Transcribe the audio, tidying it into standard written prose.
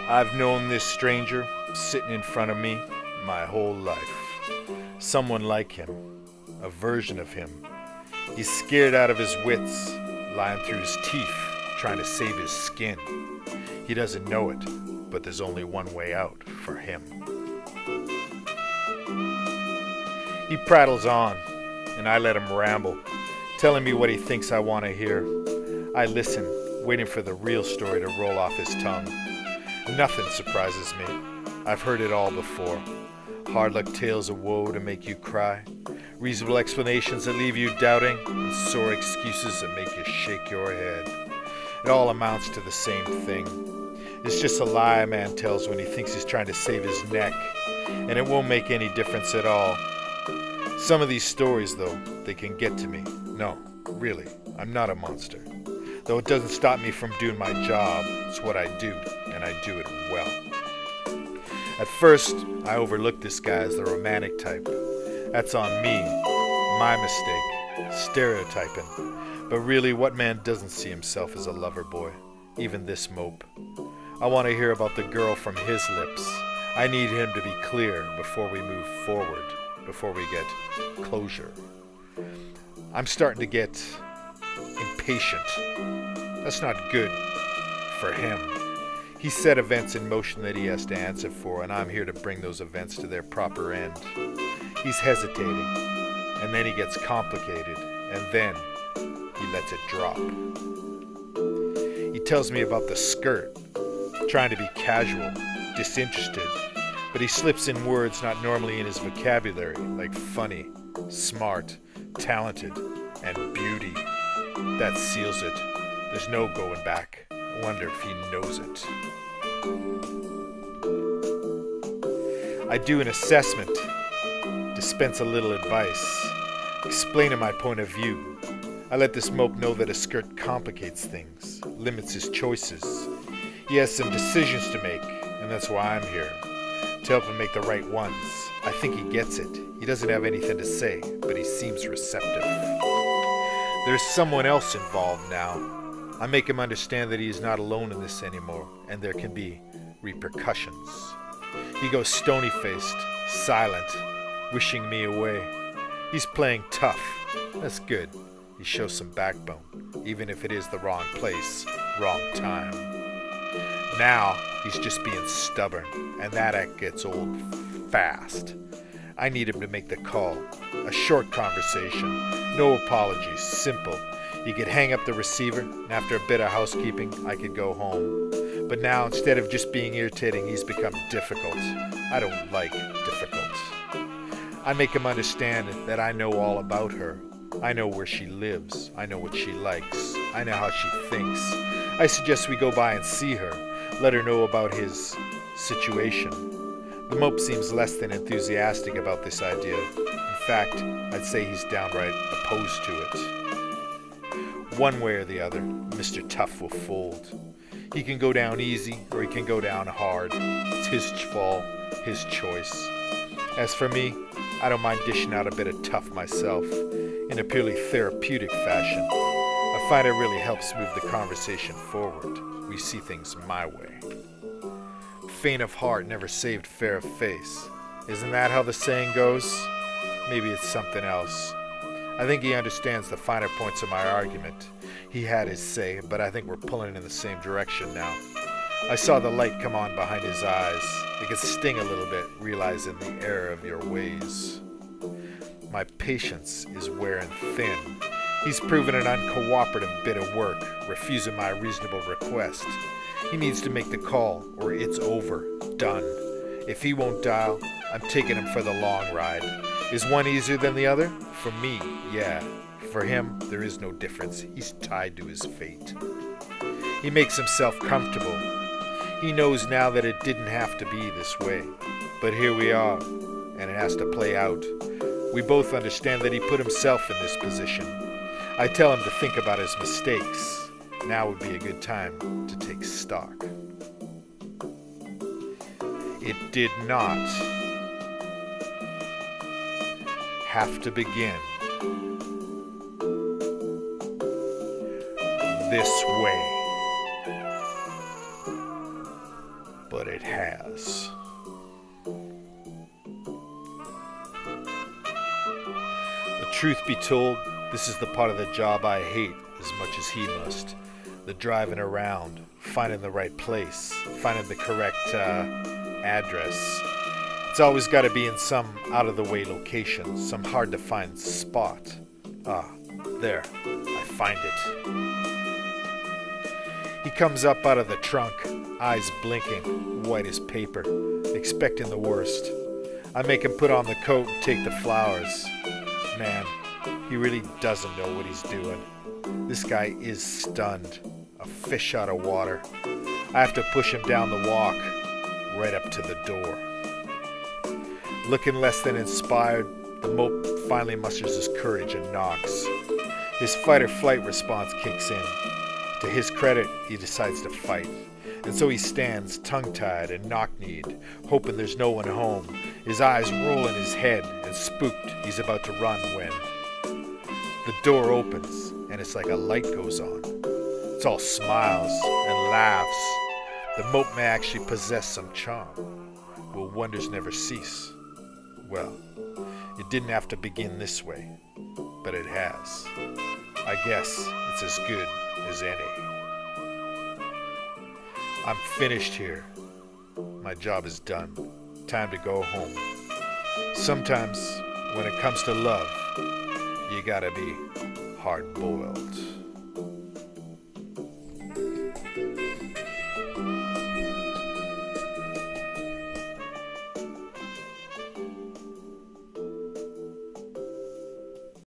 I've known this stranger sitting in front of me my whole life. Someone like him, a version of him. He's scared out of his wits, lying through his teeth, trying to save his skin. He doesn't know it, but there's only one way out for him. He prattles on, and I let him ramble, telling me what he thinks I want to hear. I listen, waiting for the real story to roll off his tongue. Nothing surprises me. I've heard it all before. Hard luck tales of woe to make you cry, reasonable explanations that leave you doubting, and sore excuses that make you shake your head. It all amounts to the same thing. It's just a lie a man tells when he thinks he's trying to save his neck, and it won't make any difference at all. Some of these stories, though, they can get to me. No, really, I'm not a monster. Though it doesn't stop me from doing my job. It's what I do, and I do it well. At first, I overlooked this guy as the romantic type. That's on me, my mistake, stereotyping. But really, what man doesn't see himself as a lover boy? Even this mope. I want to hear about the girl from his lips. I need him to be clear before we move forward, before we get closure. I'm starting to get impatient. That's not good for him. He set events in motion that he has to answer for, and I'm here to bring those events to their proper end. He's hesitating, and then he gets complicated, and then he lets it drop. He tells me about the skirt, trying to be casual, disinterested, but he slips in words not normally in his vocabulary, like funny, smart, talented, and beauty. That seals it. There's no going back. I wonder if he knows it. I do an assessment, dispense a little advice, explain my point of view. I let this mope know that a skirt complicates things, limits his choices. He has some decisions to make, and that's why I'm here, to help him make the right ones. I think he gets it. He doesn't have anything to say, but he seems receptive. There's someone else involved now. I make him understand that he is not alone in this anymore, and there can be repercussions. He goes stony-faced, silent, wishing me away. He's playing tough. That's good. He shows some backbone, even if it is the wrong place, wrong time. Now, he's just being stubborn, and that act gets old fast. I need him to make the call. A short conversation, no apologies, simple. He could hang up the receiver, and after a bit of housekeeping, I could go home. But now, instead of just being irritating, he's become difficult. I don't like difficult. I make him understand that I know all about her. I know where she lives. I know what she likes. I know how she thinks. I suggest we go by and see her. Let her know about his situation. The mope seems less than enthusiastic about this idea. In fact, I'd say he's downright opposed to it. One way or the other, Mr. Tough will fold. He can go down easy, or he can go down hard. It's his fall, his choice. As for me, I don't mind dishing out a bit of tough myself, in a purely therapeutic fashion. I find it really helps move the conversation forward. We see things my way. Faint of heart never saved fair of face. Isn't that how the saying goes? Maybe it's something else. I think he understands the finer points of my argument. He had his say, but I think we're pulling in the same direction now. I saw the light come on behind his eyes. It could sting a little bit, realizing the error of your ways. My patience is wearing thin. He's proven an uncooperative bit of work, refusing my reasonable request. He needs to make the call, or it's over, done. If he won't dial, I'm taking him for the long ride. Is one easier than the other? For me, yeah. For him, there is no difference. He's tied to his fate. He makes himself comfortable. He knows now that it didn't have to be this way. But here we are, and it has to play out. We both understand that he put himself in this position. I tell him to think about his mistakes. Now would be a good time to take stock. It did not have to begin this way, but has. The truth be told, this is the part of the job I hate as much as he must. The driving around, finding the right place, finding the correct address. It's always got to be in some out-of-the-way location, some hard-to-find spot. Ah, there, I find it. He comes up out of the trunk, eyes blinking, white as paper, expecting the worst. I make him put on the coat and take the flowers. Man, he really doesn't know what he's doing. This guy is stunned, a fish out of water. I have to push him down the walk, right up to the door. Looking less than inspired, the mope finally musters his courage and knocks. His fight-or-flight response kicks in. To his credit, he decides to fight. And so he stands, tongue-tied and knock-kneed, hoping there's no one home. His eyes roll in his head, and spooked, he's about to run when the door opens, and it's like a light goes on. It's all smiles and laughs. The mope may actually possess some charm. Will wonders never cease? Well, it didn't have to begin this way, but it has. I guess it's as good as any. I'm finished here. My job is done. Time to go home. Sometimes, when it comes to love, you gotta be hard-boiled.